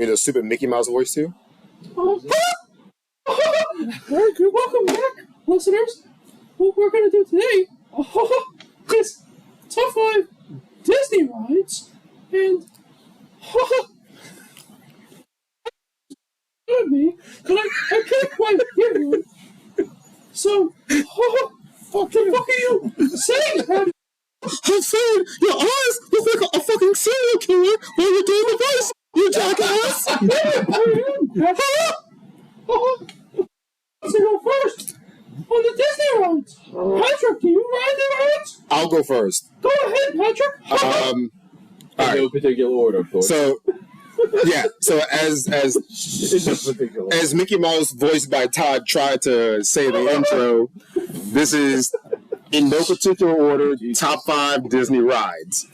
the stupid Mickey Mouse voice too? Very good. Welcome back, listeners. What we're going to do today is top 5 Disney rides, and me, and I can't quite hear you. So, fuck you saying, Patrick? I'm saying your eyes look like a fucking serial killer while you're doing the voice, you jackass! So go first on the Disney rides. Patrick, do you ride the rides? I'll go first. Go ahead, Patrick. All right. No particular order, of course. So, yeah. So as Mickey Mouse, voiced by Todd, tried to say the intro, this is in no particular order. Top 5 Disney rides.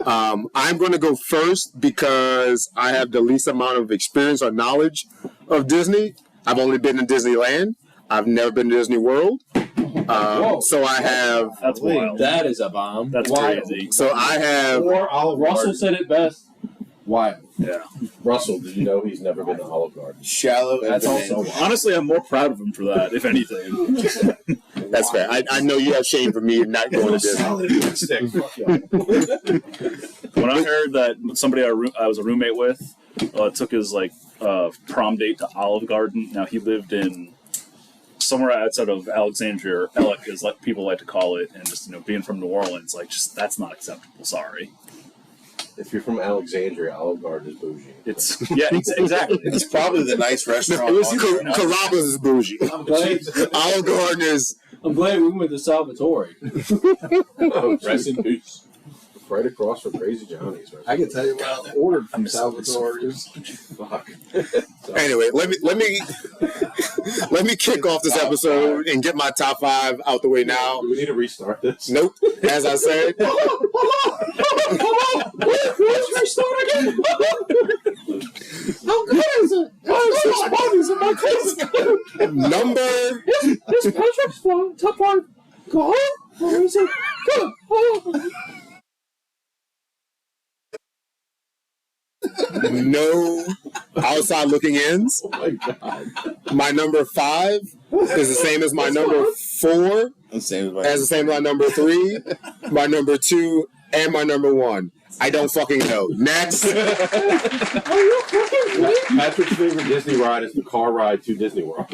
I'm going to go first because I have the least amount of experience or knowledge of Disney. I've only been to Disneyland. I've never been to Disney World. So I have... That's wild. That is a bomb. That's wild. crazy. So I have... Or Olive Russell Garden. said it best. Wild. Yeah. Russell, did you know he's never been to Olive Garden? Shallow. That's also wild. Honestly, I'm more proud of him for that, if anything. That's fair. I know you have shame for me not going to Disney. When I heard that somebody I was a roommate with took his prom date to Olive Garden. Now he lived in somewhere outside of Alexandria, or Alec, as people like to call it, and just being from New Orleans, that's not acceptable. Sorry. If you're from Alexandria, Olive Garden is bougie. Exactly. It's probably the nice restaurant. Carrabba's is bougie. I'm glad. Olive Garden is... I'm glad we went to Salvatore. Rest in peace. Right across from Crazy Johnny's. Right? I can tell you what I ordered from Salvatore's. Fuck. Anyway, let me kick off this episode and get my top 5 out the way now. Do we need to restart this? Nope. As I said. Let's restart again. How good is it? There's bodies in my closet. Number... Is Patrick's top 5 gone? Or is it good? No outside looking ins. Oh my god. My number 5 is the same as my number 4, As the same as my number 3, my number 2, and my number 1. I don't fucking know. Next. Are you fucking kidding? Patrick's favorite Disney ride is the car ride to Disney World.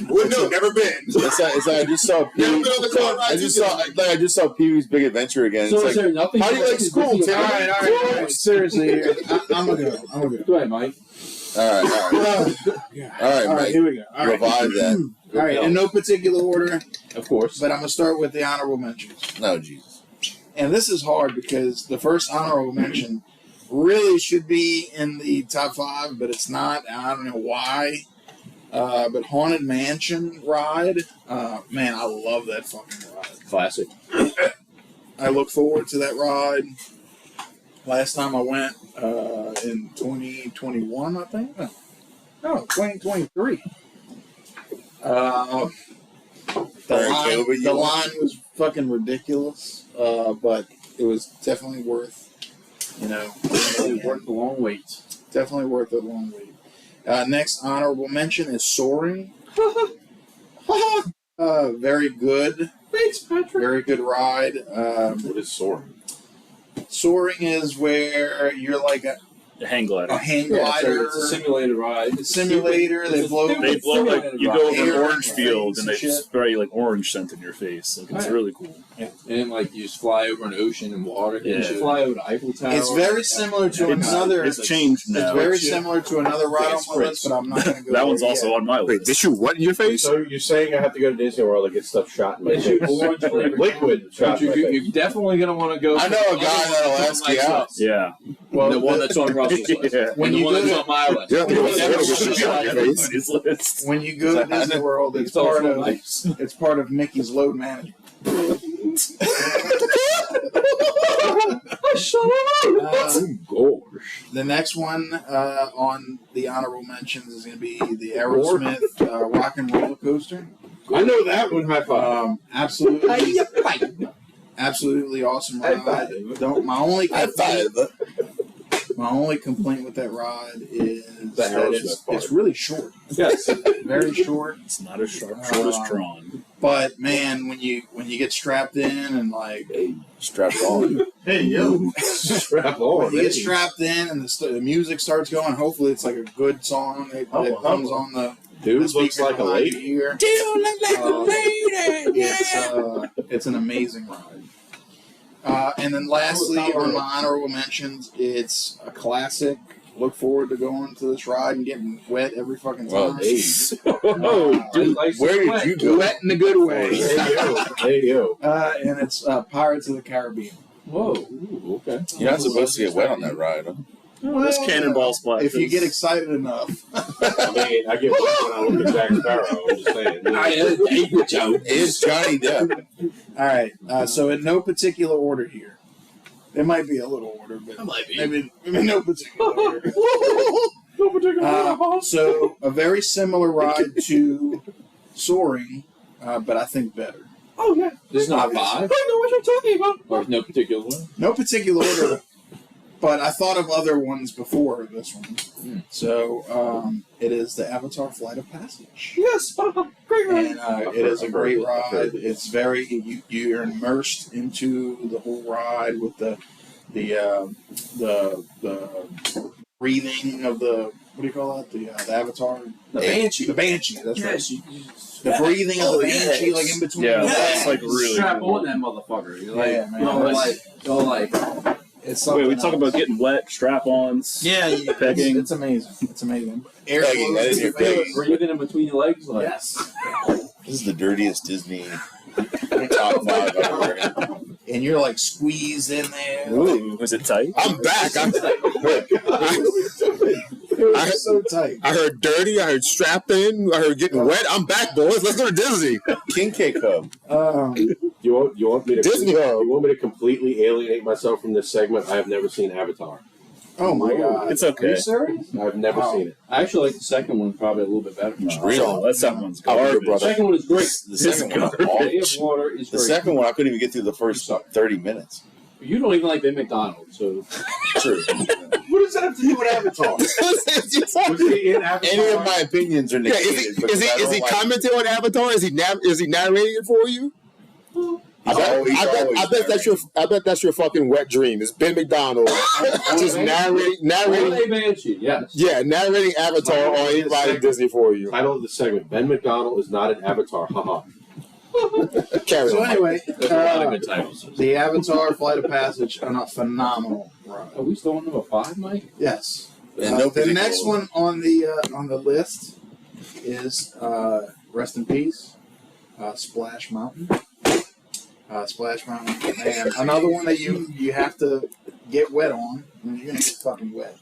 Well, no, never been. It's like I just saw Pee. Never been on the car ride. I just saw Pee Wee's Big Adventure again. So It's is there nothing? how do you like school, Tim? all right. Seriously, here. I'm gonna go. Go ahead, Mike. All right, Mike. Here we go. All right. Revive that. All right, in no particular order, Of course. but I'm going to start with the honorable mentions. No, Jesus. And this is hard because the first honorable mention really should be in the top 5, but it's not. And I don't know why. But Haunted Mansion ride, man, I love that fucking ride. Classic. I look forward to that ride. Last time I went in 2021, I think. No, 2023. The line was fucking ridiculous, but it was definitely worth, Worth the long wait. definitely worth the long wait. Next honorable mention is Soaring. Very good. Thanks, Patrick. Very good ride. What is soaring? Soaring is where you're like a Hang glider. hang Yeah, glider. it's a simulated ride. Simulator. They blow. They blow you go over an Air orange field and they shit. spray orange scent in your face. It's really cool. And you just fly over an ocean and water. Yeah. You should fly over the Eiffel Tower. It's very similar to another. It's changed now. It's very similar to another ride on my list, but I'm not going to go. That one's there also yet. on my Wait, list. they shoot what in your face? So you're saying I have to go to Disney World to get stuff shot in my face? Orange flavored Liquid shot in my face. You're definitely going to want to go. I know a guy that'll ask you out. Yeah. Well, The one that's on Russell's list. Yeah. When And the you one go that's to- on my list. Yeah, Well, they that's shoot what you on your face. On his list. When you go to Disney World, it's part of it's part of Mickey's load management. The next one on the honorable mentions is going to be the Aerosmith Rock and Roller Coaster. I know that one. High five. Absolutely awesome ride. My only I thought My only complaint with that ride is The that Aerosmith part. it's really short. Yes. Very short. It's not as short as Tron. But man, when you get strapped in and like Strapped on. hey yo, Strap on. when you get strapped in and the music starts going, hopefully it's like a good song that comes on the Dude the looks like a behind lady. your ear. Dude, look like a lady. It's an amazing ride. And then lastly, on my honorable mentions, it's a classic. Look forward to going to this ride and getting wet every fucking time. Oh, dude, Where did you go? Wet in a good way. Hey, yo. And it's Pirates of the Caribbean. Whoa. Ooh, okay. You're not supposed to get wet on that ride, huh? There's cannonball splashes. If you get excited enough. I mean, I get wet when I look at Jack Sparrow. I'm just saying. It's Johnny Depp. All right. So in no particular order here. There might be a little order, but maybe no particular order. No particular order. So a very similar ride to Soaring, but I think better. Oh, yeah. This is not Obviously. I five, know what you're talking about. or no particular one. No particular order, but I thought of other ones before this one. So it is the Avatar Flight of Passage. Yes. Great ride. And it is a great ride. It's very you're immersed into the whole ride with the breathing of the what do you call that? The Avatar. The Banshee. The Banshee. That's Yes, right. The breathing of the Banshee, like in between. Yeah, the that's legs. like really Strap cool. on that motherfucker. You're like, Yeah, man. you're like, It's something Wait, we talk else. about getting wet, strap-ons. Yeah, pegging. It's amazing. It's amazing. Air Pegging, that is flows your to the face. breathing in between your legs. Like, Yes. This is the dirtiest Disney top 5 I've ever heard. And you're like squeezed in there. Ooh, was it tight? I'm back. It was so tight. I heard dirty. I heard strapped in. I heard getting wet. I'm back, boys. Let's go to Disney. King K Cub. You want me to Disney World. You want me to completely alienate myself from this segment? I have never seen Avatar. Oh my god. It's are okay. you serious? I've never Wow. seen it. I actually like the second one probably a little bit better. Real. That someone's Oh, garbage. your The brother. second one is great. The second one was Day of awful. Water is The great. second one, I couldn't even get through the first 30 minutes. You don't even like Biff McDonald, so True. What does that have to do with Avatar? Was he in Avatar? Any of my opinions are Yeah, negated. because I is don't he like- commenting on Avatar? Is he narrating it for you? I bet that's your fucking wet dream. It's Ben McDonald just narrating. Holiday Banshee, yes. Yeah, narrating Avatar on anybody at Disney for you. Title of the segment: Ben McDonald is not an Avatar. Haha. Carry So on. anyway, There's a lot of good titles. the Avatar Flight of Passage on a phenomenal ride. Are we still on number 5, Mike? Yes. In no The particular next order. one on the list is rest in peace, Splash Mountain. Splash Mountain, man, another one that you have to get wet on. And you're gonna get fucking wet,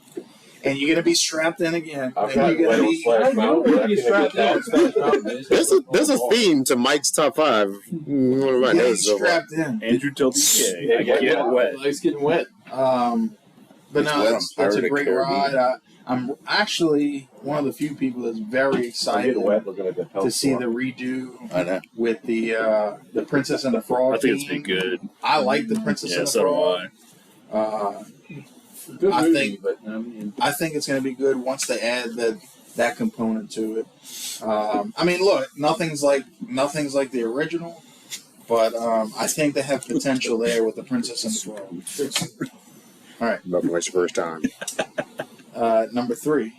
and you're gonna be strapped in again. I've And got you're wet gonna on be Splash Mountain. You're gonna get strapped down. Splash Mountain. There's a theme to Mike's top 5. One of my getting notes so far. strapped in. Andrew tilts I get wet. Legs getting wet. But It's no, wet on that's a Pirate of great Caribbean. ride. I'm actually one of the few people that's very I'm excited getting wet looking at the health to see store. the redo I know. with the Princess and the Frog. I think it's theme. been good. I like the Princess Yeah, and the so do Frog. I. Good I movie, think- but I mean, I think it's going to be good once they add that component to it. I mean, look, nothing's like the original, but I think they have potential there with the Princess and the Frog. All right, Nothing like your first time. number 3,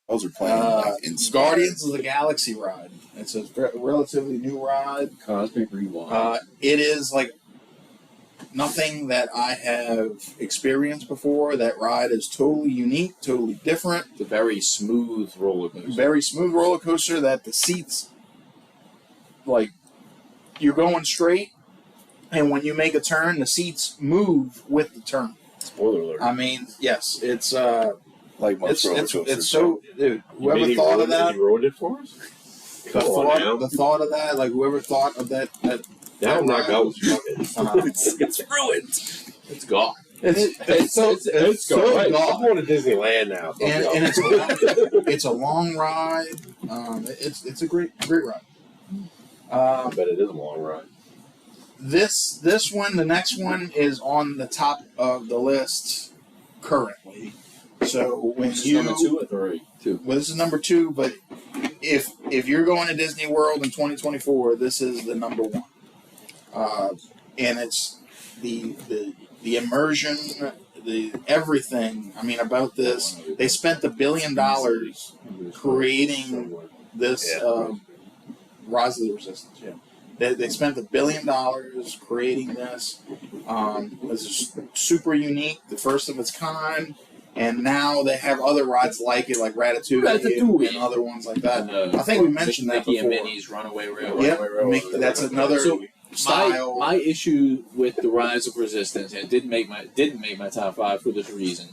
Those are playing in Guardians of the Galaxy ride. It's a relatively new ride. Cosmic Rewind. It is like nothing that I have experienced before. That ride is totally unique, totally different. It's a very smooth roller coaster. Very smooth roller coaster that the seats, like, you're going straight, and when you make a turn, the seats move with the turn. Spoiler alert. I mean, yes, it's like most roller coasters. it's so, dude. You Whoever mean he thought of ruined it? that, He ruined it for us. the thought of that, like whoever thought of that Now I'm not going. It's ruined. It's gone. it's so I'm gone. going to Disneyland now. And it's a long ride. It's a great ride. I bet it is a long ride. This one, the next one is on the top of the list. currently. So when This is you number 2 or 3? 2. well, this is number 2, but if you're going to Disney World in 2024, this is the number 1, and it's the immersion, the everything. I mean, about this, they spent $1 billion creating this Rise of the Resistance. Yeah. They spent $1 billion creating this. This is super unique, the first of its kind, and now they have other rides like it, like Ratatouille. And other ones like that. I think we mentioned that Mickey before. and Minnie's Runaway Railway. Yep, that's another style. My issue with the Rise of Resistance, and it didn't make my top 5 for this reason.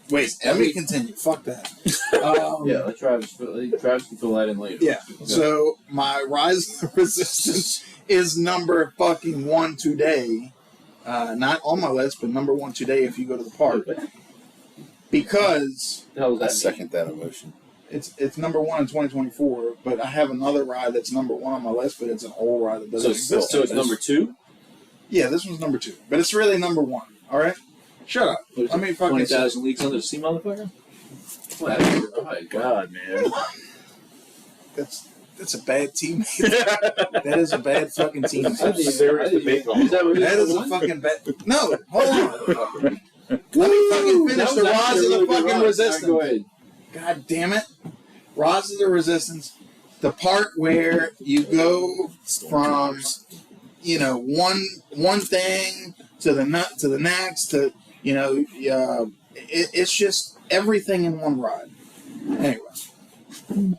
Wait, let me continue. Fuck that. Let Travis can fill that in later. Yeah. So my Rise of Resistance is number fucking 1 today. Not on my list, but number 1 today if you go to the park. Because I second that emotion. it's number 1 in 2024, but I have another ride that's number 1 on my list, but it's an old ride that doesn't exist. So it's number 2? Yeah, this one's number 2, but it's really number 1. All right. Shut up. I mean, fucking 20,000 Leagues Under the Sea, motherfucker? Oh my god, man. That's a bad teammate. That is a bad fucking teammate. Serious debate going on. That is a fucking bad. No, hold on. Let me fucking finish the Rise of the fucking Resistance. Go ahead. God damn it. Rise of the Resistance. The part where you go from, one thing to the next it's just everything in one ride. Anyway.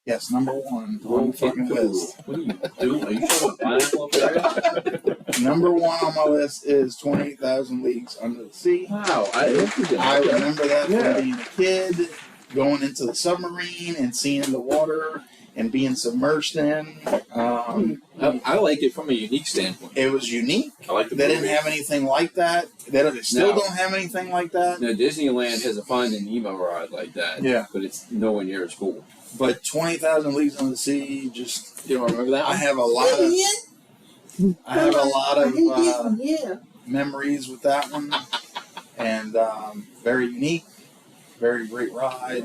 Yes, number 1 on the fucking list. What are you doing? Are you showing a pineapple up there? Number 1 on my list is 28,000 Leagues Under the Sea. Wow, I remember that from being a kid, going into the submarine and seeing the water and being submerged in. I like it from a unique standpoint. It was unique. I like the They didn't have anything like that. They still don't have anything like that. No, Disneyland has a Finding Nemo ride like that. Yeah. But it's nowhere near as cool. But 20,000 Leagues Under the Sea, just You don't remember that one? I have a lot of memories with that one, and very unique, very great ride.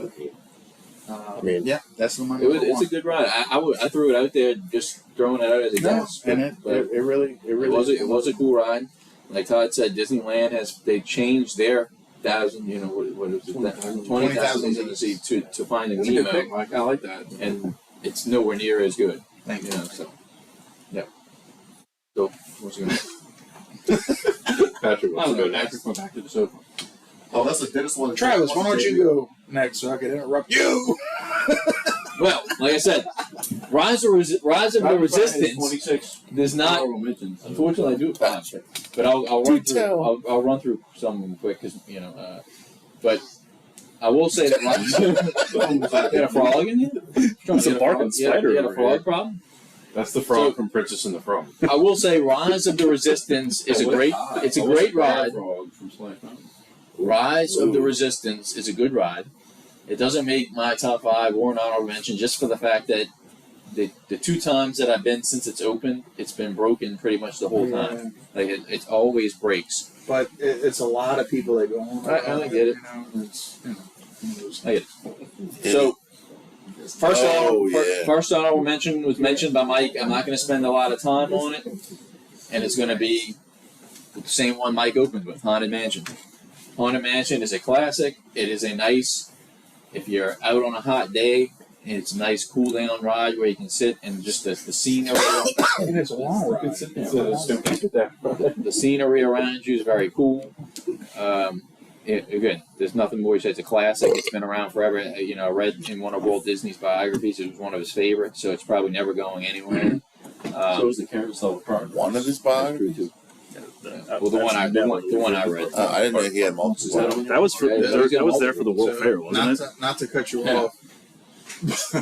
That's the one. It's a good ride. I threw it out there, just throwing it out as a guess. And it really was a cool ride. Like Todd said, Disneyland they changed their 1,000, what is it? 20,000 Leagues Under the Sea to Finding Nemo. I like that. And it's nowhere near as good. Thank you. So, yeah. So, what's going on? Patrick wants to go next. Patrick went back to the sofa. Oh, that's the Dennis one. Travis, why don't you go next so I can interrupt you? Well, like I said, Rise of the Resistance 26. does not. Mentions. Unfortunately, I do have 5, but I'll run through some of them quick because But I will say that Rise. You had a frog in you? It's a barking spider. You had a over frog here. problem? That's the frog from Princess and the Frog. I will say Rise of the Resistance is a great. It's a great ride. Frog from Splash Mountain. Rise of the Resistance is a good ride. It doesn't make my top 5 or an honorable mention just for the fact that the 2 times that I've been since it's open, it's been broken pretty much the whole time. Like it always breaks. But it's a lot of people that go on. I get it. I get it. So first honorable mention was mentioned by Mike. I'm not going to spend a lot of time on it, and it's going to be the same one Mike opened with, Haunted Mansion. Haunted Mansion is a classic. It is a nice, if you're out on a hot day, it's a nice cool down ride where you can sit and just the scenery. And it's a long ride. The scenery around you is very cool. Again, there's nothing more to say. It's a classic. It's been around forever. I read in one of Walt Disney's biographies it was one of his favorites, so it's probably never going anywhere. So is the Carousel of Progress. One of his biographies? Well, the one I read. I didn't know he had multiple. That was there for the World Fair, wasn't it? Not to cut you off.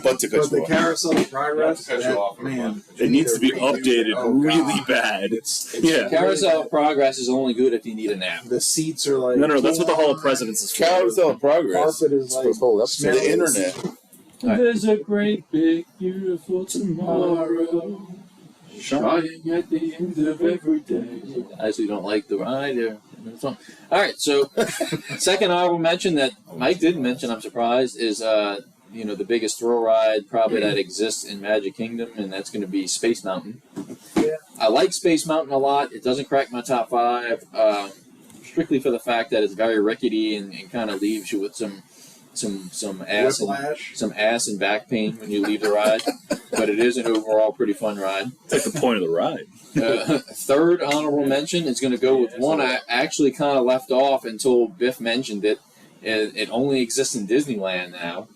But to cut the you off. Carousel of Progress, Not to cut you off, man, It needs to be updated really bad. Yeah. Carousel of Progress is only good if you need a nap. the seats are like No, that's what the Hall of Presidents is for. Carousel of Progress. carpet is like The internet. There's a great big beautiful tomorrow shining at the end of every day. I actually don't like the ride. All right, so second honorable mention that Mike didn't mention, I'm surprised, is the biggest thrill ride probably that exists in Magic Kingdom, and that's going to be Space Mountain. Yeah. I like Space Mountain a lot. It doesn't crack my top 5, strictly for the fact that it's very rickety and kind of leaves you with some ass Whiplash. some ass and back pain when you leave the ride. But it is an overall pretty fun ride. That's the point of the ride. Third honorable mention is going to go with one I actually kind of left off until Biff mentioned it. It only exists in Disneyland now,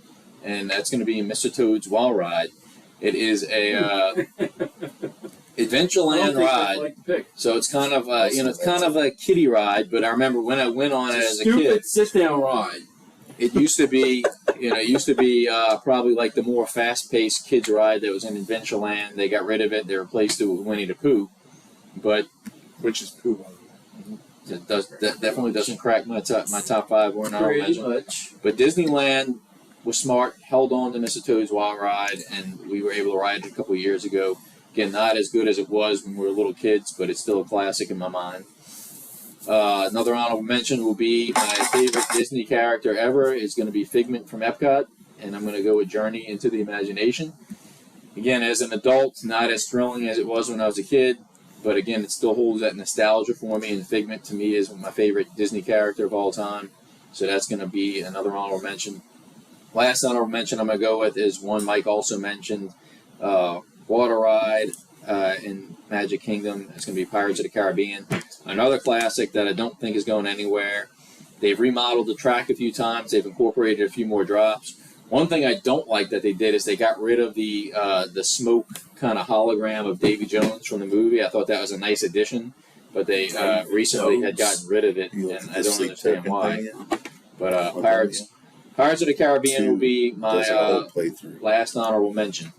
and that's going to be Mr. Toad's Wild Ride. It is a Adventureland ride, so it's kind of it's kind of a kiddie ride. But I remember when I went on it as a kid, sit-down ride. it used to be probably like the more fast-paced kids ride that was in Adventureland. They got rid of it. They replaced it with Winnie the Pooh, but Which is Pooh. that definitely doesn't crack my top 5 or an honorable mention. But Disneyland was smart, held on to Mr. Toad's Wild Ride, and we were able to ride it a couple of years ago. Again, not as good as it was when we were little kids, but it's still a classic in my mind. Another honorable mention will be my favorite Disney character ever is going to be Figment from Epcot, and I'm going to go with Journey into the Imagination. Again, as an adult, not as thrilling as it was when I was a kid, but again, it still holds that nostalgia for me, and Figment to me is my favorite Disney character of all time, so that's going to be another honorable mention. Last honorable mention I'm going to go with is one Mike also mentioned, water ride in Magic Kingdom. It's going to be Pirates of the Caribbean. Another classic that I don't think is going anywhere. They've remodeled the track a few times. They've incorporated a few more drops. One thing I don't like that they did is they got rid of the smoke kind of hologram of Davy Jones from the movie. I thought that was a nice addition, but they recently had gotten rid of it, and I don't understand why. But Pirates of the Caribbean will be my last honorable mention.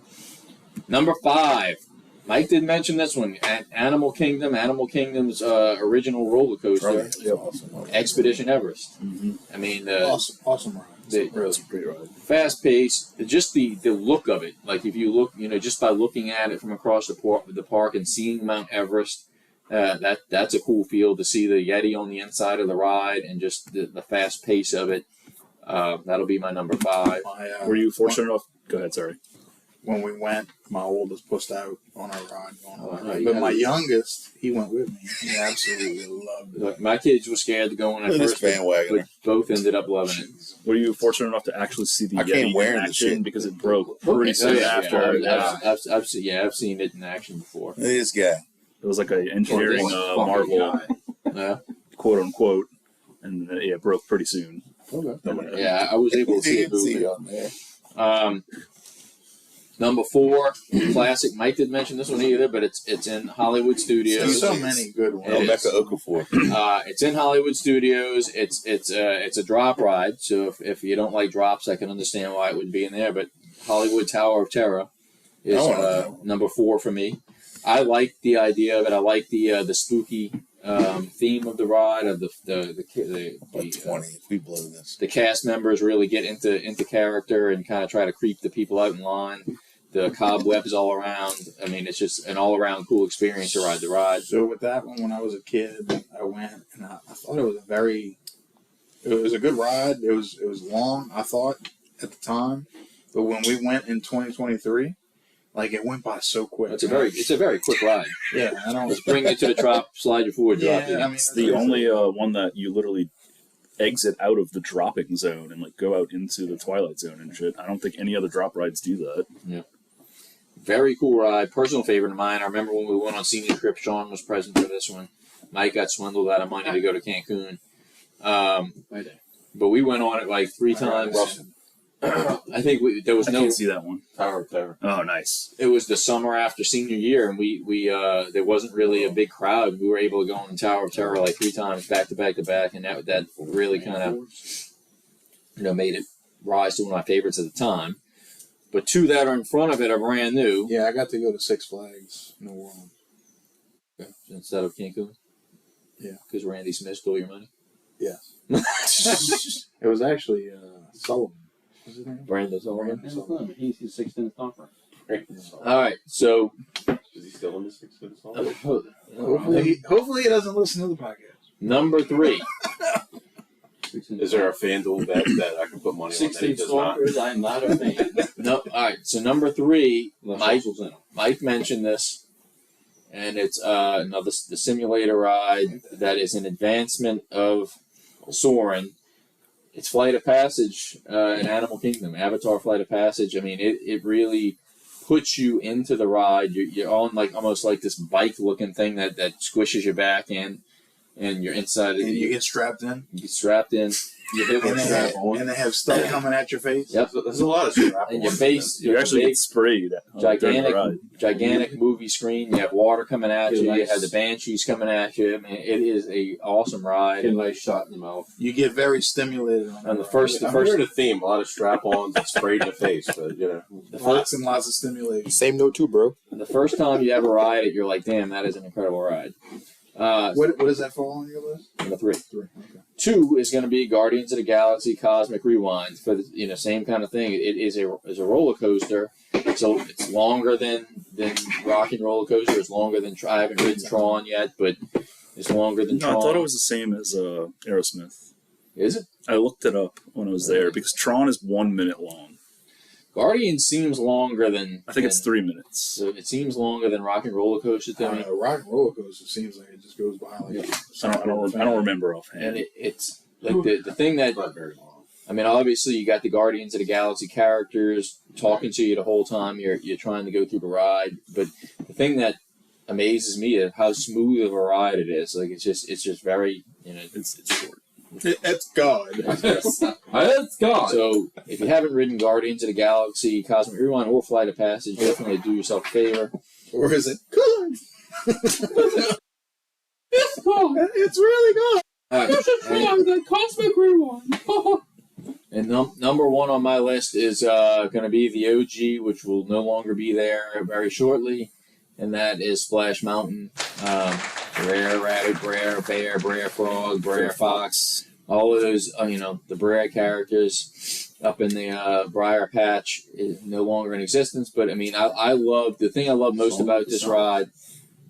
Number 5. Mike did mention this one. Animal Kingdom. Animal Kingdom's original roller coaster. Awesome. Expedition Everest. Mm-hmm. I mean, Awesome ride. Really great ride. fast paced. Just the look of it. Like if you look, just by looking at it from across the park and seeing Mount Everest, that's a cool feel to see the Yeti on the inside of the ride and just the fast pace of it. That'll be my number 5. Were you fortunate enough? Go ahead. Sorry. When we went, my oldest pushed out on our ride. No, But my youngest, he went with me. He absolutely loved it. Look, my kids were scared to go on at Look at first, this bandwagon. but both ended up loving it. Were you fortunate enough to actually see the I can't Yeti wear in this action shit. because it broke pretty Oh, soon yeah, after? I've seen it in action before. This guy. It was like an engineering marvel, quote unquote, and it broke pretty soon. Yeah, I was able to see it See moving. on there. Number 4, classic. Mike didn't mention this one either, but it's in Hollywood Studios. There's so many good ones. It is. Mecca Okafor. It's in Hollywood Studios. It's a drop ride, so if you don't like drops, I can understand why it would be in there. But Hollywood Tower of Terror is number 4 for me. I like the idea of it. I like the spooky theme of the ride of the 20 if we blow this. the cast members really get into character and kind of try to creep the people out in line. The cobwebs all around. I mean, it's just an all-around cool experience to ride the ride. So with that one, when I was a kid, I went and I thought it was a good ride. It was long, I thought, at the time. But when we went in 2023, like it went by so quick. It's a very quick ride. Yeah, I don't. Just bring you to the drop, slide you forward, drop you. Yeah, I mean, It's the only one that you literally exit out of the dropping zone and like go out into the Twilight Zone and shit. I don't think any other drop rides do that. Yeah. Very cool ride. Personal favorite of mine. I remember when we went on senior trip, Sean was present for this one. Mike got swindled out of money to go to Cancun. But we went on it like 3 times. I think there was I no can't see that one. Tower of Terror. Oh, nice. It was the summer after senior year, and we there wasn't really a big crowd. We were able to go on the Tower of Terror like 3 times back to back to back, and that really kind of made it rise to one of my favorites at the time. But 2 that are in front of it are brand new. Yeah, I got to go to Six Flags New Orleans. Instead of Cancun. Yeah, because Randy Smith stole your money. Yes. It was actually Sullivan. What's his name? Brandon Sullivan. He's his 16th conference. All right, so Is he still in the 6 foot? Hopefully he doesn't listen to the podcast. Number 3. Is there a FanDuel bet that I can put money on that he 16 does not? stalkers, I'm not a fan. No, all right. So number 3, Unless Russell's in 'em. Mike mentioned this, and it's the simulator ride that is an advancement of soaring. It's Flight of Passage in Animal Kingdom, Avatar Flight of Passage. I mean, it really puts you into the ride. You're on like almost like this bike-looking thing that squishes your back in, and you're inside. And you get strapped in. You get strapped in. You hit And with they, strap have, on. and they have stuff coming at your face. Yep. There's a lot of strap And your on face, You you actually big, get sprayed. During the ride. gigantic movie screen. You have water coming at you. You Nice. have the banshees coming at you. I mean, it is a awesome ride. Get a nice shot in the mouth. You get very stimulated on And that the first, I've heard a theme, a lot of strap-ons and sprayed in the face, but the ride. Lots first, and lots of stimulation. Same note too, bro. the first time you ever ride it, you're like, damn, that is an incredible ride. What does that fall on your list? Number 3. 3. Okay. 2 is going to be Guardians of the Galaxy Cosmic Rewind for the same kind of thing. It is a roller coaster, so it's longer than Rocking Roller Coaster. It's longer than I haven't ridden Tron yet, but it's longer than No, I Tron. thought it was the same as Aerosmith. Is it? I looked it up when I was there because Tron is 1 minute long. Guardians seems longer than. I think it's 3 minutes. So it seems longer than Rocking Roller Coaster to me. Rock and roller coaster seems like it just goes by like. Yeah. I don't remember offhand. And it's like the thing that. not very long. I mean, obviously, you got the Guardians of the Galaxy characters talking to you the whole time you're trying to go through the ride. But the thing that amazes me is how smooth of a ride it is. Like it's just very It's short. It's God. Let's go. So if you haven't ridden Guardians of the Galaxy, Cosmic Rewind, or Flight of Passage, definitely do yourself a favor. Or is it good? It's God. It's really good. You should try the Cosmic Rewind. And number 1 on my list is going to be the OG, which will no longer be there very shortly, and that is Splash Mountain. Brer Rabbit, Brer Bear, Brer Frog, Brer Fox, all of those, the Brer characters up in the Briar Patch is no longer in existence. But I mean, the thing I love most about this ride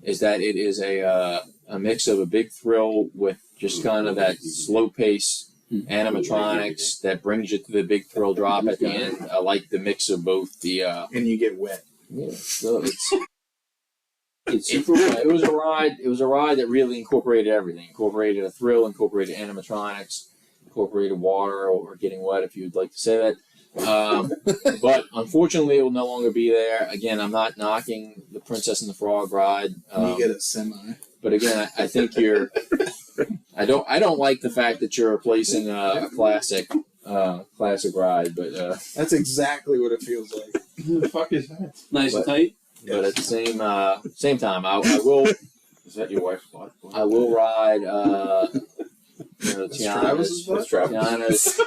is that it is a mix of a big thrill with just kind of that slow pace animatronics that brings you to the big thrill drop at the end. I like the mix of both the. And you get wet. Yeah, so it's super. It was a ride. It was a ride that really incorporated everything. Incorporated a thrill. Incorporated animatronics. Incorporated water or getting wet, if you'd like to say that. But unfortunately, it will no longer be there. Again, I'm not knocking the Princess and the Frog ride. You get a semi. But again, I think you're. I don't like the fact that you're replacing a classic ride, but That's exactly what it feels like. Who the fuck is that? Nice But- and tight. but at the same time, I will. Is that your wife's butt? I will ride. Travis's butt? Tiana's.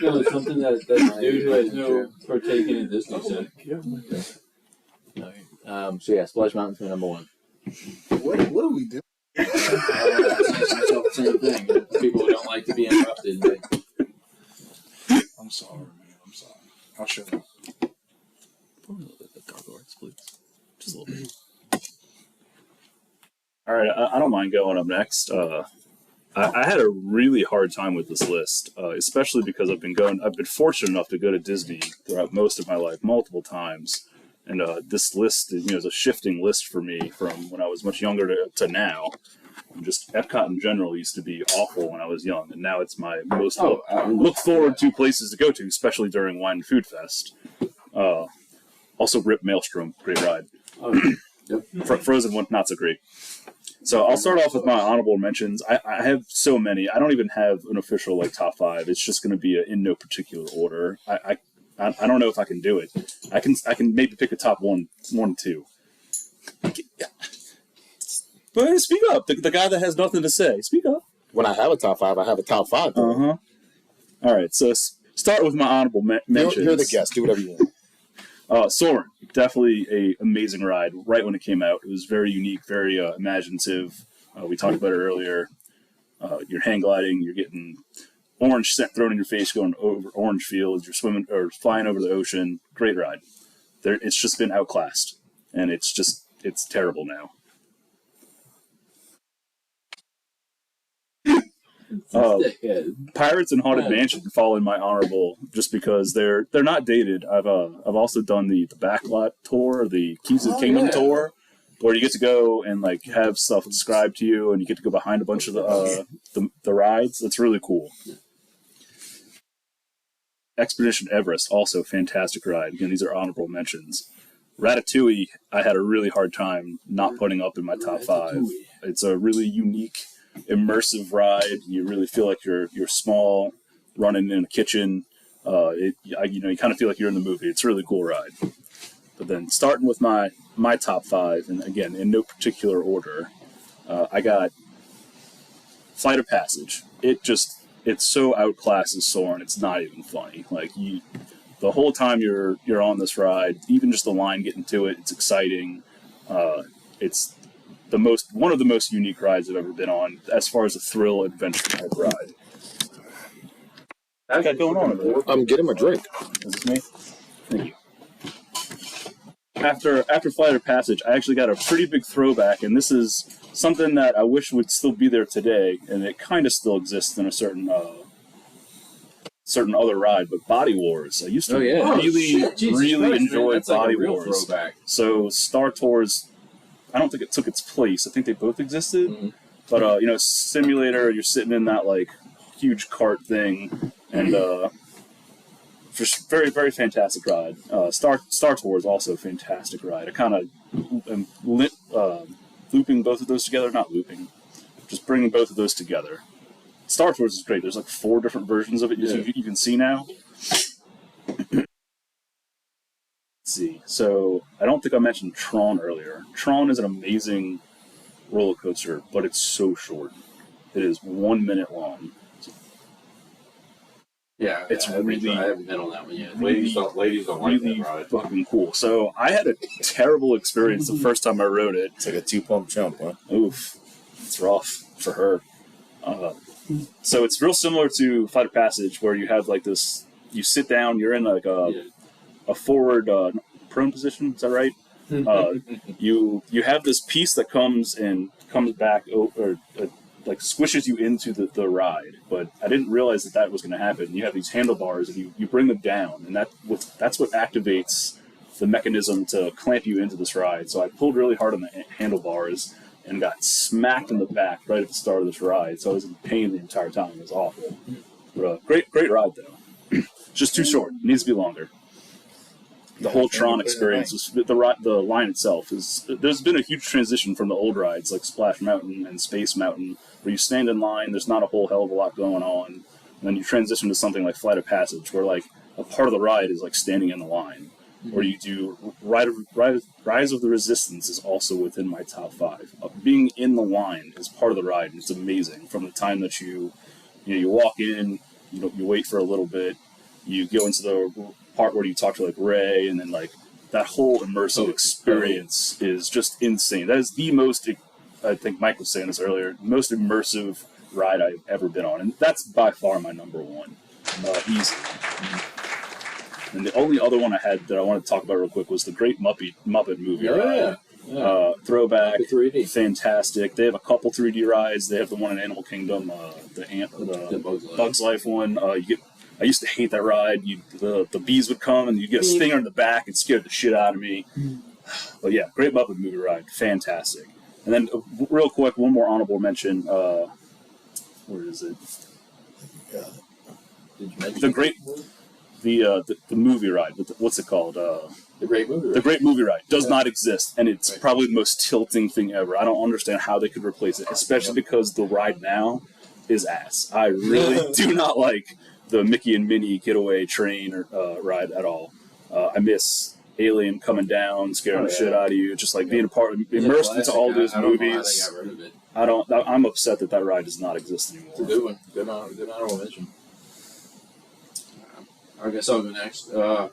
No, it's something that dude who has no partaking in Disney said. So yeah, Splash Mountain's my number 1. What are we doing? Same thing. People who don't like to be interrupted. I'm sorry, man. I'm sorry. I'll shut up. Pour me a little bit of dark arts, please. Just a little bit. All right, I don't mind going up next. I had a really hard time with this list, especially because I've been fortunate enough to go to Disney throughout most of my life, multiple times, and this list is a shifting list for me from when I was much younger to now. Just Epcot in general used to be awful when I was young, and now it's my most look forward to places to go to, especially during Wine and Food Fest. Also, Rip Maelstrom, great ride. Frozen one, not so great. So I'll start off with my honorable mentions. I have so many. I don't even have an official top 5. It's just going to be in no particular order. I don't know if I can do it. I can maybe pick a top 1, 2. But speak up. The guy that has nothing to say. Speak up. When I have a top 5, I have a top 5. All right. So start with my honorable mentions. You're the guest. Do whatever you want. Soarin', definitely a amazing ride. Right when it came out, it was very unique, very imaginative. We talked about it earlier. You're hang gliding. You're getting orange scent thrown in your face, going over orange fields. You're swimming or flying over the ocean. Great ride. It's just been outclassed, and it's terrible now. Pirates and Haunted Mansion fall in my honorable just because they're not dated. I've also done the backlot tour, the Keys of the Kingdom tour, where you get to go and like have stuff described to you, and you get to go behind a bunch of the rides. That's really cool. Expedition Everest, also fantastic ride. Again, these are honorable mentions. Ratatouille, I had a really hard time not putting up in my top 5. It's a really unique, immersive ride. You really feel like you're small, running in a kitchen. You kind of feel like you're in the movie. It's a really cool ride. But then starting with my top 5, and again, in no particular order, I got Flight of Passage. It so outclasses Soarin', it's not even funny. Like, the whole time you're on this ride, even just the line getting to it, it's exciting. It's one of the most unique rides I've ever been on as far as a thrill adventure type ride. What got going on over there? I'm getting my drink. Is this me? Thank you. After Flight of Passage, I actually got a pretty big throwback, and this is something that I wish would still be there today, and it kind of still exists in a certain other ride, but Body Wars. I used to really enjoy Body Wars. Throwback. So Star Tours, I don't think it took its place. I think they both existed, but simulator. You're sitting in that like huge cart thing, and just very, very fantastic ride. Star Tours also a fantastic ride. I kind of am looping both of those together. Not looping, just bringing both of those together. Star Tours is great. There's like 4 different versions of it you can see now. Let's see. So I don't think I mentioned Tron earlier. Tron is an amazing roller coaster, but it's so short. It is 1 minute long. Yeah, it's I haven't been on that one yet. Ladies don't like that ride. Fucking cool. So I had a terrible experience the first time I rode it. It's like a 2-pump jump, huh? Oof, it's rough for her. So it's real similar to Flight of Passage, where you have like this. You sit down. You're in like a forward prone position. Is that right? You have this piece that comes back or like squishes you into the ride, but I didn't realize that was going to happen. You have these handlebars, and you bring them down, and that's what activates the mechanism to clamp you into this ride. So I pulled really hard on the handlebars and got smacked in the back right at the start of this ride. So I was in pain the entire time. It was awful. But great ride though. It's just too short. It needs to be longer. The whole Tron experience was the line itself is. There's been a huge transition from the old rides like Splash Mountain and Space Mountain, where you stand in line. There's not a whole hell of a lot going on, and then you transition to something like Flight of Passage, where like a part of the ride is like standing in the line. Or you do Rise of the Resistance is also within my top 5. Being in the line is part of the ride, and it's amazing. From the time that you walk in, you wait for a little bit, you go into the part where you talk to like Ray, and then like that whole immersive experience is just insane. That is the most, I think Mike was saying this earlier, most immersive ride I've ever been on, and that's by far my number 1, easy. And the only other one I had that I wanted to talk about real quick was the Great Muppet Movie ride. Yeah. Throwback, 3D. Fantastic. They have a couple 3D rides. They have the one in Animal Kingdom, the Bug's Life one. I used to hate that ride. The bees would come and you'd get a stinger in the back. It scared the shit out of me. But yeah, Great Muppet Movie ride, fantastic. And then real quick, one more honorable mention. Where is it? Did you mention the movie ride. What's it called? The Great Movie Ride. The Great Movie Ride does not exist, and it's probably the most tilting thing ever. I don't understand how they could replace it, especially because the ride now is ass. I really do not like the Mickey and Minnie Getaway Train ride at all. I miss Alien coming down, scaring the shit out of you, just like being immersed into all those movies. I got rid of it. I'm upset that ride does not exist anymore. It's a good one. Good honorable mention. I guess I'll go next. 4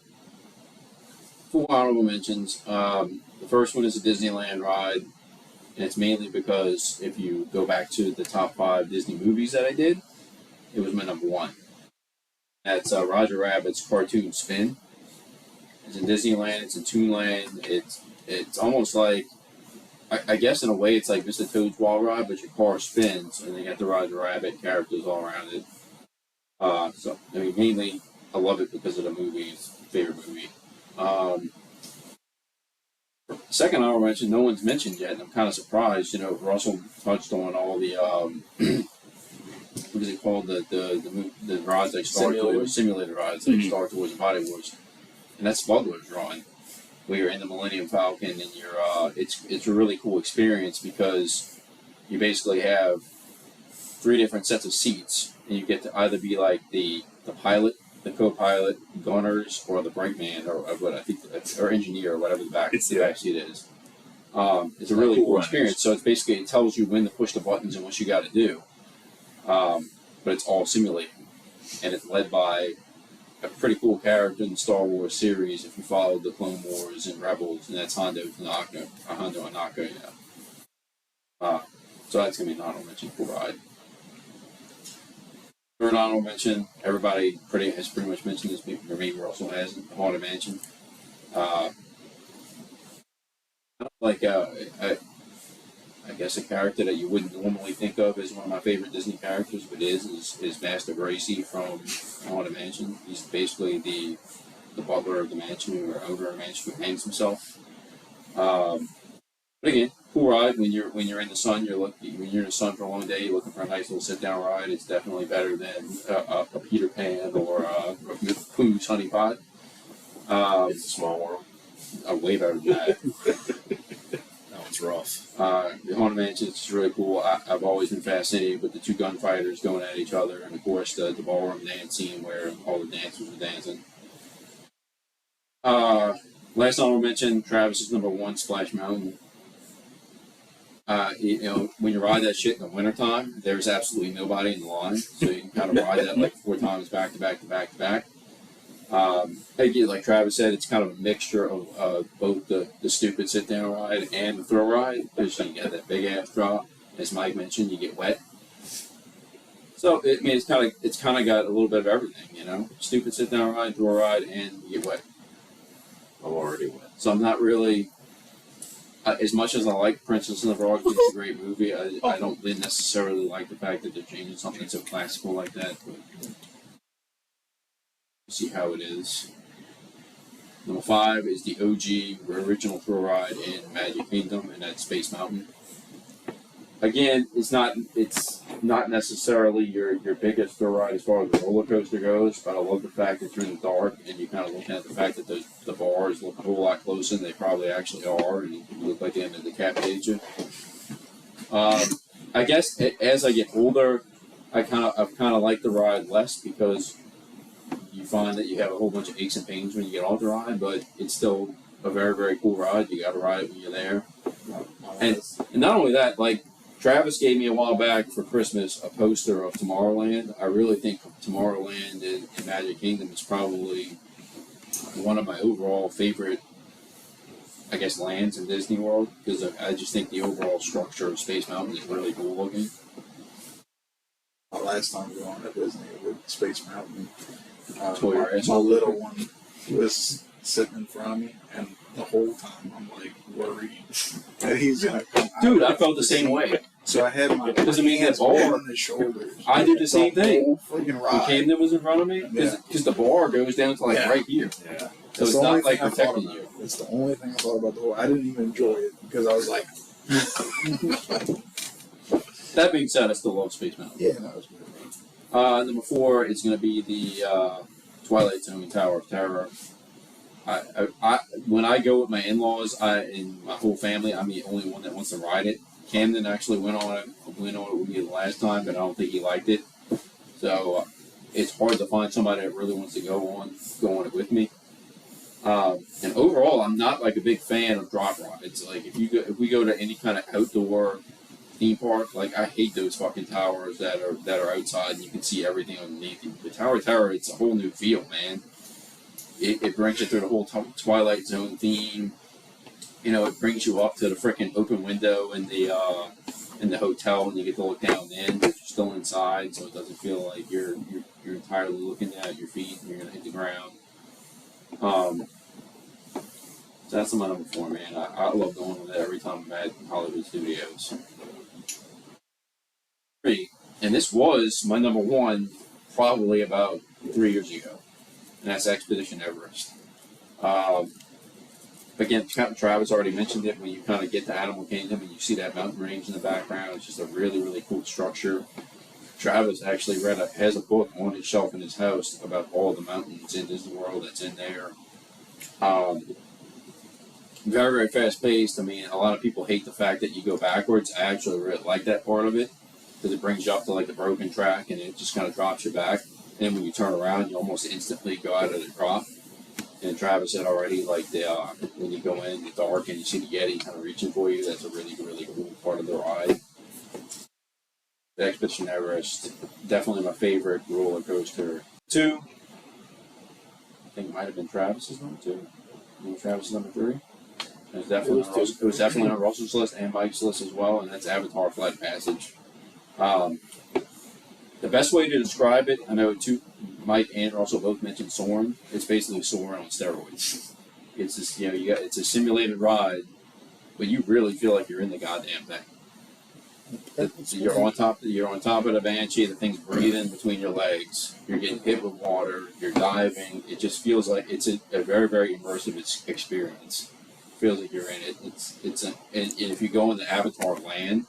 honorable mentions. The first one is a Disneyland ride, and it's mainly because if you go back to the top 5 Disney movies that I did, it was my number 1. That's Roger Rabbit's Cartoon Spin. It's in Disneyland. It's in Toonland. It's almost like I guess in a way it's like Mr. Toad's Wild Ride, but your car spins and then you have to ride the rabbit characters all around it. So I mean, mainly I love it because of the movie. It's my favorite movie. Second honorable mention, no one's mentioned yet, and I'm kind of surprised. You know, Russell touched on all the what is it called, the rides like Star Tours, simulated rides like Star Tours and Body Wars, and that's Butler's drawing. Where you're in the Millennium Falcon and you're it's a really cool experience because you basically have 3 different sets of seats and you get to either be like the pilot, the co-pilot, gunners, or the brakeman, or what I think, or engineer, or whatever the back seat is. It's a really cool experience. So it's basically, it tells you when to push the buttons and what you got to do. But it's all simulated, and it's led by a pretty cool character in the Star Wars series. If you followed the Clone Wars and Rebels, and that's Hondo Ohnaka. Yeah. So that's gonna be an honorable mention. Cool ride. Third honorable mention, everybody has pretty much mentioned this, or maybe Russell hasn't, Haunted Mansion. I guess a character that you wouldn't normally think of as one of my favorite Disney characters, but is Master Gracie from Haunted Mansion. He's basically the butler of the mansion, or owner of the mansion, who hangs himself. But again, cool ride. When you're in the sun, when you're in the sun for a long day, you're looking for a nice little sit down ride. It's definitely better than a Peter Pan or a Pooh's Honey Pot. It's a Small World. Way better than that. That one's rough. The Haunted Mansion is really cool. I've always been fascinated with the 2 gunfighters going at each other, and of course the ballroom dance scene where all the dancers were dancing. Last honorable mention, Travis's number 1, Splash Mountain. When you ride that shit in the wintertime, there's absolutely nobody in the line, so you can kind of ride that like 4 times back to back to back to back. Again, like Travis said, it's kind of a mixture of both the stupid sit-down ride and the thrill ride, because you get that big-ass drop. As Mike mentioned, you get wet. So, it's kind of got a little bit of everything, you know? Stupid sit-down ride, thrill ride, and you get wet. I'm already wet. So I'm not really... as much as I like Princess and the Frog, it's a great movie, I don't necessarily like the fact that they're changing something so classical like that, but see how it is. Number 5 is the OG, original thrill ride in Magic Kingdom, and that's Space Mountain. Again, it's not necessarily your biggest thrill ride as far as the roller coaster goes, but I love the fact that you're in the dark and you kind of look at the fact that the bars look a whole lot closer than they probably actually are, and you look like they have to decapitate you. I guess as I get older, I've kind of like the ride less because you find that you have a whole bunch of aches and pains when you get off the ride, but it's still a very, very cool ride. You got to ride it when you're there. And not only that, like Travis gave me a while back for Christmas a poster of Tomorrowland. I really think Tomorrowland in Magic Kingdom is probably one of my overall favorite, I guess, lands in Disney World, because I just think the overall structure of Space Mountain is really cool looking. Last time we were on at Disney with Space Mountain, my little one was sitting in front of me, and the whole time I'm like worried that he's gonna come out. Dude, I felt the same way. So I had my Doesn't mean hands that ball on his shoulders. I did the same thing. Freaking When ride. Camden was in front of me, because the bar goes down to like right here. Yeah. So It's it's the only not like thing I thought protecting about. you. It's the only thing I thought about the whole. I didn't even enjoy it because I was like, That being said, I still love Space Mountain. yeah, that was good. Number 4 is going to be the Twilight Zone Tower of Terror. When I go with my in-laws and my whole family, I'm the only one that wants to ride it. Camden actually went on it with me the last time, but I don't think he liked it. So it's hard to find somebody that really wants to go on it with me. And overall, I'm not like a big fan of drop rides. Like if we go to any kind of outdoor theme park, like I hate those fucking towers that are outside and you can see everything underneath you. The Tower of Terror, it's a whole new feel, man. It brings you through the whole Twilight Zone theme. You know, it brings you up to the freaking open window in the hotel, and you get to look down in, but you're still inside, so it doesn't feel like you're entirely looking at your feet and you're gonna hit the ground. So that's my number 4, man. I love going with it every time I'm at Hollywood Studios. 3, and this was my number 1 probably about 3 years ago, and that's Expedition Everest. Again, Travis already mentioned it. When you kind of get to Animal Kingdom and you see that mountain range in the background, it's just a really, really cool structure. Travis actually has a book on his shelf in his house about all the mountains in Disney World that's in there. Very, very fast paced. I mean, a lot of people hate the fact that you go backwards. I actually really like that part of it because it brings you up to like the broken track and it just kind of drops you back. And when you turn around, you almost instantly go out of the drop. And Travis said already, like when you go in the dark and you see the Yeti kind of reaching for you, that's a really, really cool part of the ride. The Expedition Everest, definitely my favorite roller coaster. 2, I think it might have been Travis's number 2. Maybe Travis's number 3. It was definitely on Russell's list and Mike's list as well, and that's Avatar Flight of Passage. The best way to describe it, I know Mike and Russell both mentioned Soarin'. It's basically Soarin' on steroids. It's just, it's a simulated ride, but you really feel like you're in the goddamn thing. You're on top of the Banshee. The thing's breathing between your legs. You're getting hit with water. You're diving. It just feels like it's a very, very immersive experience. It feels like you're in it. And if you go into Avatar Land,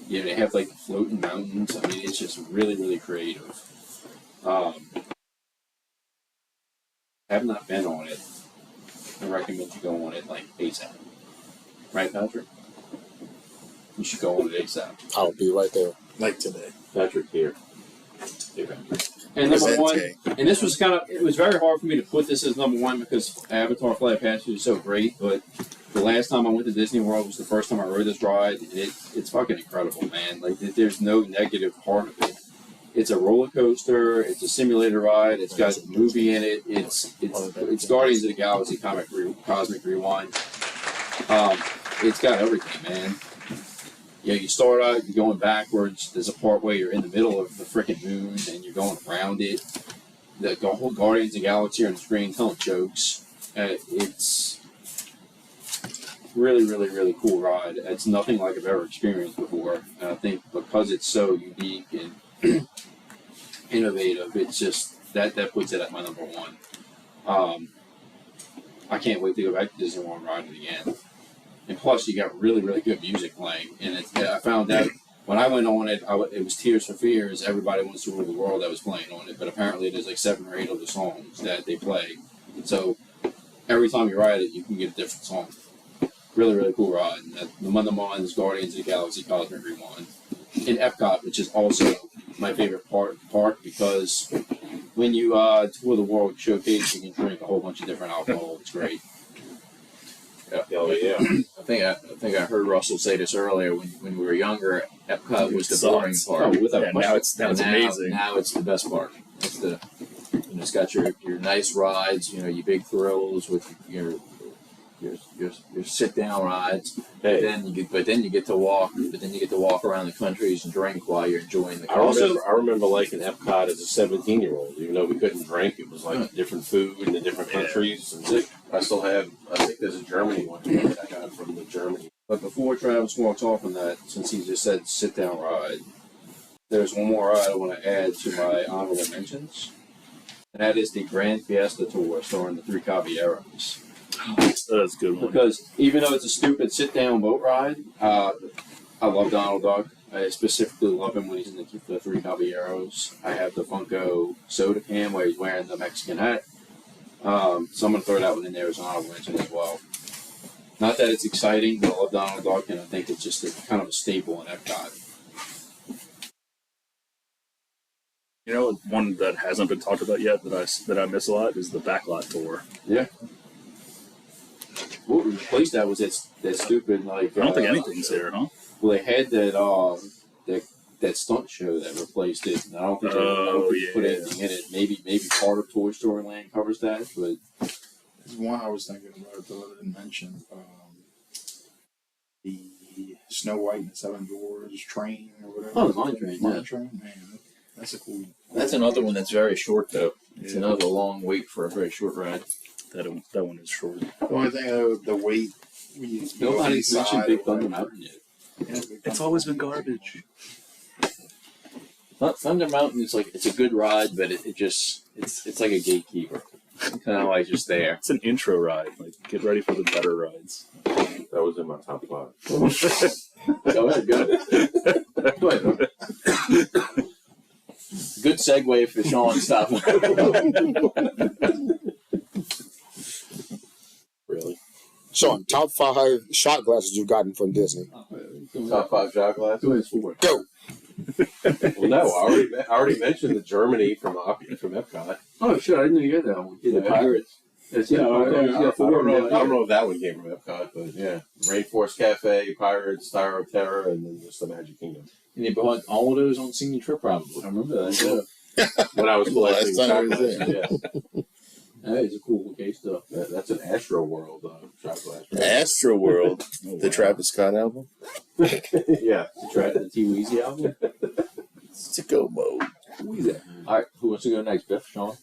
they have like floating mountains. I mean, it's just really, really creative. Have not been on it. I recommend you go on it like ASAP. Right, Patrick? You should go on it ASAP. I'll be right there. Like today. Patrick here. And number 1, and this was it was very hard for me to put this as number 1 because Avatar Flight of Passage is so great, but the last time I went to Disney World was the first time I rode this ride. It's fucking incredible, man. Like, there's no negative part of it. It's a roller coaster. It's a simulator ride. It's got a movie in it. It's Guardians of the Galaxy Cosmic Rewind. It's got everything, man. Yeah, you start out, you're going backwards. There's a part where you're in the middle of the freaking moon and you're going around it. The whole Guardians of the Galaxy on the screen telling jokes. It's really, really, really cool ride. It's nothing like I've ever experienced before. And I think because it's so unique and innovative, it's just that puts it at my number 1. I can't wait to go back to Disney World and ride it again. And plus, you got really, really good music playing. And I found out when I went on it, it was Tears for Fears, Everybody Wants to Rule the World that was playing on it. But apparently, there's like 7 or 8 of the songs that they play. And so every time you ride it, you can get a different song. Really, really cool ride. And the one of mine is Guardians of the Galaxy Cosmic Rewind. In Epcot, which is also my favorite part because when you tour the World Showcase, you can drink a whole bunch of different alcohol. It's great. Yeah. Oh, yeah. I think I heard Russell say this earlier. When we were younger, Epcot was the boring part. Now it's amazing. Now it's the best part. It's got your nice rides. Your big thrills with your sit down rides. Hey. But then you get to walk around the countries and drink while you're enjoying the country. I remember liking Epcot as a 17-year-old. Even though we couldn't drink, it was like different food in the different countries. And I still have. I think there's a Germany one I got from the Germany. But before Travis walks off on that, since he just said sit down ride, there's one more ride I want to add to my honorable mentions, and that is the Grand Fiesta Tour starring the 3 Caballeros. That's a good one. Because even though it's a stupid sit-down boat ride, I love Donald Duck. I specifically love him when he's in the 3 Caballeros. I have the Funko soda can where he's wearing the Mexican hat. So I'm going to throw that one in there as an honorable mention as well. Not that it's exciting, but I love Donald Duck, and I think it's just kind of a staple in Epcot. One that hasn't been talked about yet that I miss a lot is the Backlot Tour. Yeah. What replaced that was that stupid I don't think anything's there, huh? Well, they had that stunt show that replaced it, and I don't think they put anything in it. Maybe part of Toy Story Land covers that, but There's one I was thinking about that I didn't mention. The Snow White and the 7 Dwarfs train or whatever. Oh, the Mine Train, yeah. Mine Train, man. That's a cool. that's another one that's very short though. It's another long wait for a very short ride. That one is short. The only thing though, the weight. Nobody's mentioned Big Thunder Mountain yet. It's always been garbage. Thunder Mountain is like, it's a good ride, but it's like a gatekeeper. Kind of like just there. It's an intro ride. Like, get ready for the better rides. That was in my top 5. Go ahead. Good segue for Sean stuff. Really? Sean, top 5 shot glasses you've gotten from Disney. Top 5 shot glasses? Go ahead, four. Go. Well, no, I already mentioned the Germany from Epcot. Oh shit! I didn't even get that one. Yeah. The Pirates. It's, yeah, I Pirates. don't know if that one came from Epcot, but yeah. Rainforest Cafe, Pirates, Tower of Terror, and then just the Magic Kingdom. And you bought all of those on senior trip, probably. I remember that. Yeah. When I was collecting Last time I shot was glasses, yeah. That is a cool case stuff. That's an Astro World shot glass. Astro World, the Travis Scott album. Yeah. The T Weezy album. Sicko mode. All right, who wants to go next? Biff, Sean?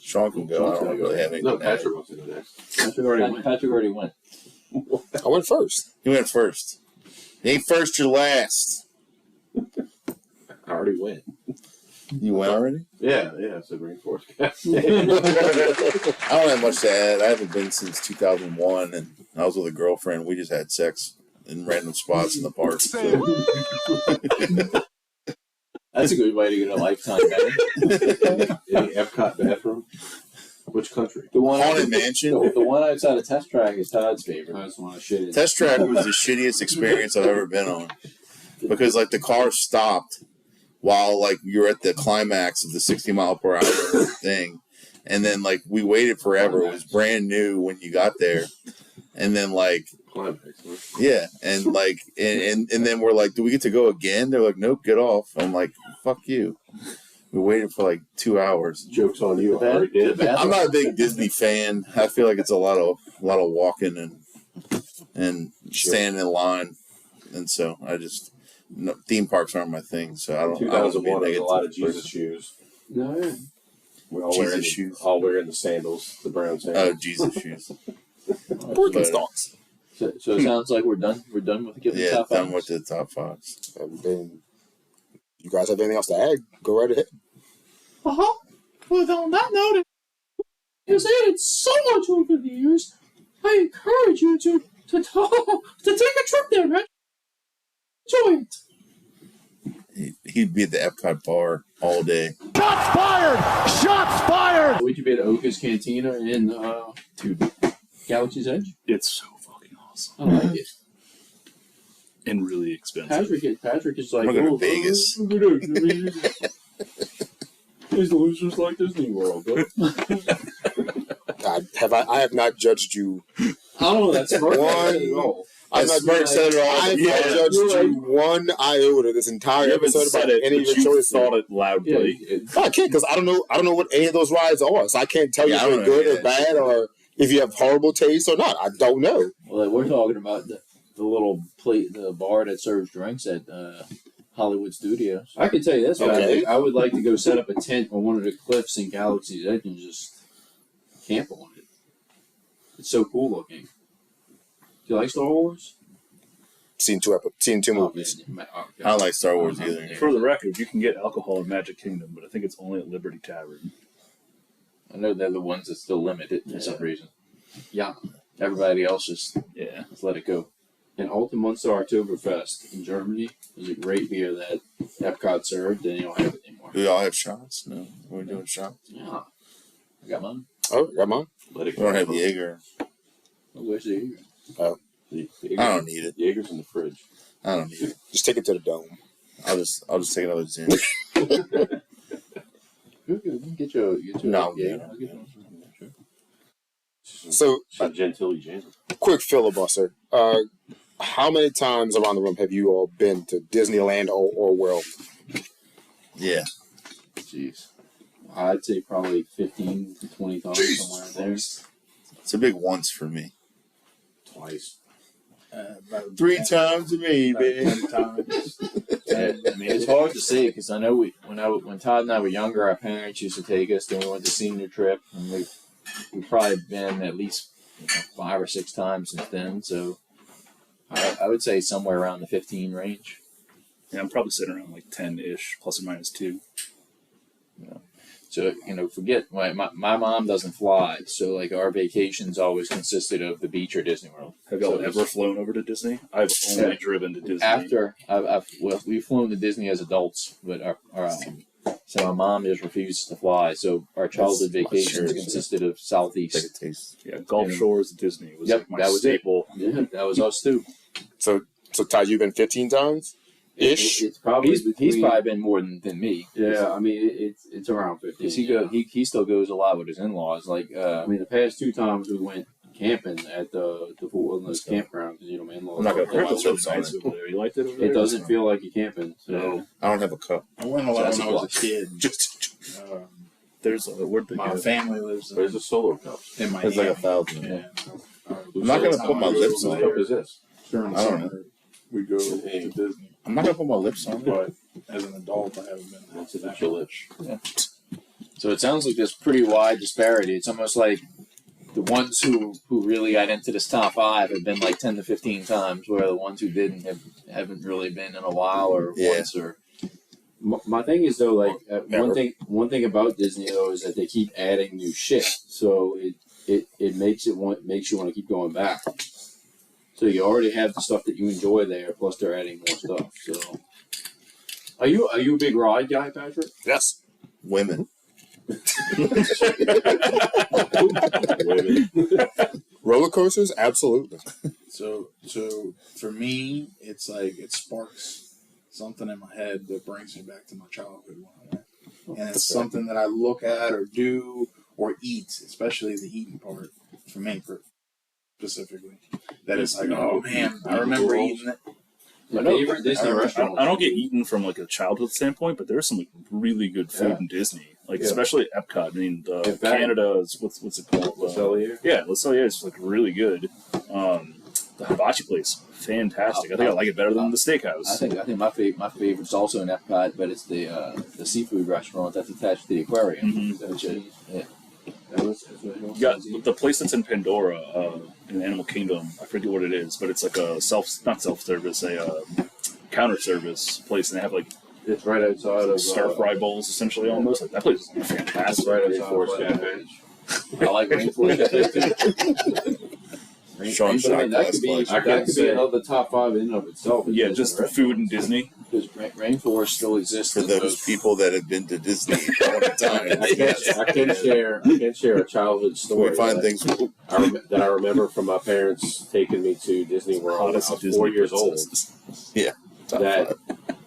Sean can go. I don't want to go ahead. No, Patrick wants to go next. Patrick already went. I went first. You went first. You ain't first, you're last. I already went. You went already? Yeah, it's a Rainforest Cafe. I don't have much to add. I haven't been since 2001, and I was with a girlfriend. We just had sex in random spots in the park. So. That's a good way to get a lifetime better. In the Epcot bathroom. Which country? The one Haunted Mansion. The one outside of Test Track is Todd's favorite. I just want to shit it. Test Track was the shittiest experience I've ever been on. Because, like, the car stopped while, like, you're at the climax of the 60 mile per hour thing. And then, like, we waited forever. It was brand new when you got there. And then, like, yeah. And, like, and then we're like, do we get to go again? They're like, nope, get off. I'm like, fuck you. We waited for, like, 2 hours. Joke's on you. I already did. I'm not a big Disney fan. I feel like it's a lot of walking and standing in line. And so I just... No, theme parks aren't my thing, so I don't. 2001 was a lot of Jesus shoes. No, yeah. We all Jesus shoes. All wearing the sandals, the brown sandals. Oh, Jesus shoes. Birkenstocks. So it sounds like we're done. We're done with giving the Yeah, top done fives. with the top 5s. And you guys have anything else to add? Go right ahead. Well, on that note, has added so much over the years. I encourage you to take a trip there, man. Enjoy it. He'd be at the Epcot bar all day. Shots fired! Shots fired! Would you be at Oka's Cantina in Galaxy's Edge? It's so fucking awesome. I like it. And really expensive. Patrick is like, I'm going to Vegas. These losers like Disney World. I have not judged you. I don't know. That's smart. One. As Smart said it all. I have not judged you one iota this entire episode about any of your choices. Thought it loudly. I can't because I don't know what any of those rides are, so I can't tell you if they're good or bad or if you have horrible taste or not. I don't know. Well, we're talking about the little plate, the bar that serves drinks at Hollywood Studios. I can tell you this, Okay. I would like to go set up a tent on one of the cliffs in Galaxy's Edge and just camp on it. It's so cool looking. Do you like Star Wars? Seen two movies. I don't like Star Wars either. For the record, you can get alcohol in Magic Kingdom, but I think it's only at Liberty Tavern. I know they're the ones that still limit it for some reason. Yeah. Everybody else just let it go. And Alta Munster Oktoberfest in Germany is a great beer that Epcot served, and you don't have it anymore. Do we all have shots? No. We're doing shots? Yeah. I got mine. Oh, got mine. Let it We don't have Jaeger. Where's the Jaeger? I don't need it. Jaeger's in the fridge. I don't need it. Just take it to the dome. I'll just take another Zin. Get your No, Jaeger. yeah. So, Gentilly Jam. quick filibuster. How many times around the room have you all been to Disneyland or World? Yeah. Jeez. I'd say probably 15 to 20 times somewhere in there. It's a big once for me. Twice. 3 times a maybe. I mean, it's hard to say because I know when Todd and I were younger, our parents used to take us. Then we went to senior trip, and we've probably been at least 5 or 6 times since then. So I would say somewhere around the 15 range. Yeah, I'm probably sitting around like 10-ish, plus or minus 2. Yeah. So, forget, my mom doesn't fly, so, like, our vacations always consisted of the beach or Disney World. Have y'all ever flown over to Disney? I've only driven to Disney. After, we've flown to Disney as adults, but so my mom just refuses to fly, so our childhood vacations consisted of Southeast. Yeah, Gulf Shores, Disney was like my that was staple. Yeah, that was us, too. So Ty, you've been 15 times? Ish. It's probably He's probably been more than me. Yeah, I mean it's around 15. He still goes a lot with his in-laws. Like I mean, the past 2 times we went camping at the Fort Wilderness campground because my in-laws. I'm not gonna put It was nice over there. You liked it over there? It doesn't feel like you're camping. So I don't have a cup. I went a lot when I was a kid. There's where'd they My go? family lives There's a solo cup. in Miami. It's like 1,000. Yeah. I'm not gonna put my lips on What cup it. is this? During the I don't summer, we go to Disney. I'm not gonna put my lips on it. But as an adult, I haven't been. That's it. Your lips. So it sounds like there's pretty wide disparity. It's almost like the ones who really got into this top 5 have been like 10 to 15 times, where the ones who didn't haven't really been in a while or once or. my thing is though, like Never. one thing about Disney though is that they keep adding new shit, so it makes you want to keep going back. So you already have the stuff that you enjoy there, plus they're adding more stuff. So, are you a big ride guy, Patrick? Yes. Women. Roller coasters, absolutely. So for me, it's like it sparks something in my head that brings me back to my childhood when I went, and it's something that I look at or do or eat, especially the eating part for me, specifically. That is like, oh man, I remember eating it. My favorite Disney restaurant. I don't get eaten from like a childhood standpoint, but there's some like, really good food in Disney, like especially at Epcot. I mean, Canada is what's it called? Le Cellier? Yeah, Le Cellier is like really good. The hibachi place, fantastic. I think I like it better than the steakhouse. I think my favorite's also in Epcot, but it's the seafood restaurant that's attached to the aquarium. Which is, You got the place that's in Pandora, in Animal Kingdom. I forget what it is, but it's like a not self-service, a counter service place, and they have like It's right outside of stir fry bowls, essentially almost. Like that place is fantastic. right outside Forest Cafe. I like Rainforest Cafe too. Sean Shot that could be another top 5 in and of itself. Yeah, just the food in Disney. Because Rainforest still exists For those people that have been to Disney all the time. I can't share a childhood story We find that, things. that I remember from my parents taking me to Disney World when I was 4 years old. Yeah. That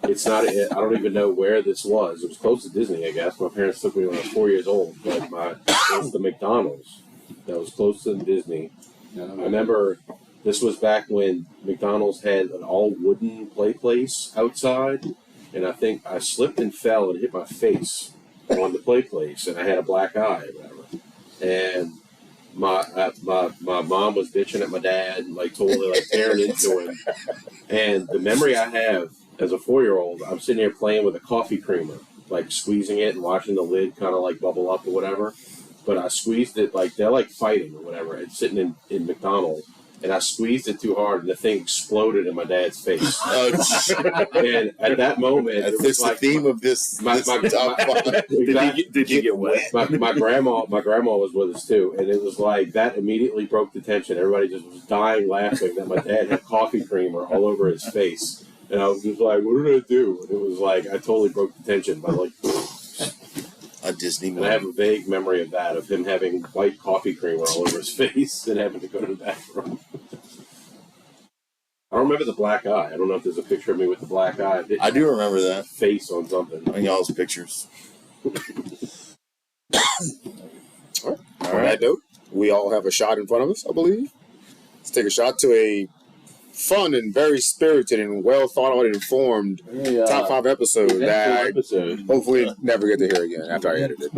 it's not. I don't even know where this was. It was close to Disney, I guess. My parents took me when I was 4 years old. But it was the McDonald's that was close to Disney. I remember this was back when McDonald's had an all wooden play place outside, and I think I slipped and fell and hit my face on the play place, and I had a black eye or whatever. And my mom was bitching at my dad, and like totally like tearing into him. And the memory I have as a 4-year-old, I'm sitting here playing with a coffee creamer, like squeezing it and watching the lid kind of like bubble up or whatever. But I squeezed it, like, they're like fighting or whatever. It's sitting in McDonald's. And I squeezed it too hard, and the thing exploded in my dad's face. And at that moment, it was like the theme of this. Did you get wet? My grandma was with us too, and it was like that immediately broke the tension. Everybody just was dying laughing that my dad had coffee creamer all over his face, and I was just like, "What did I do?" And it was like I totally broke the tension by like. A Disney And I have a vague memory of that, of him having white coffee creamer all over his face and having to go to the bathroom. I don't remember the black eye. I don't know if there's a picture of me with the black eye. I do remember that. Face on something. On y'all's pictures. On that note, we all have a shot in front of us, I believe. Let's take a shot to a fun and very spirited and well thought out and informed top 5 episode that I hopefully never get to hear again after I edit it.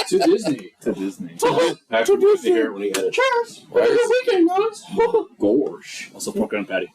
To Disney. To Disney. After we get to hear it when he edits. Cheers! Have a good weekend, guys! Gorsh. Also, pork and patty.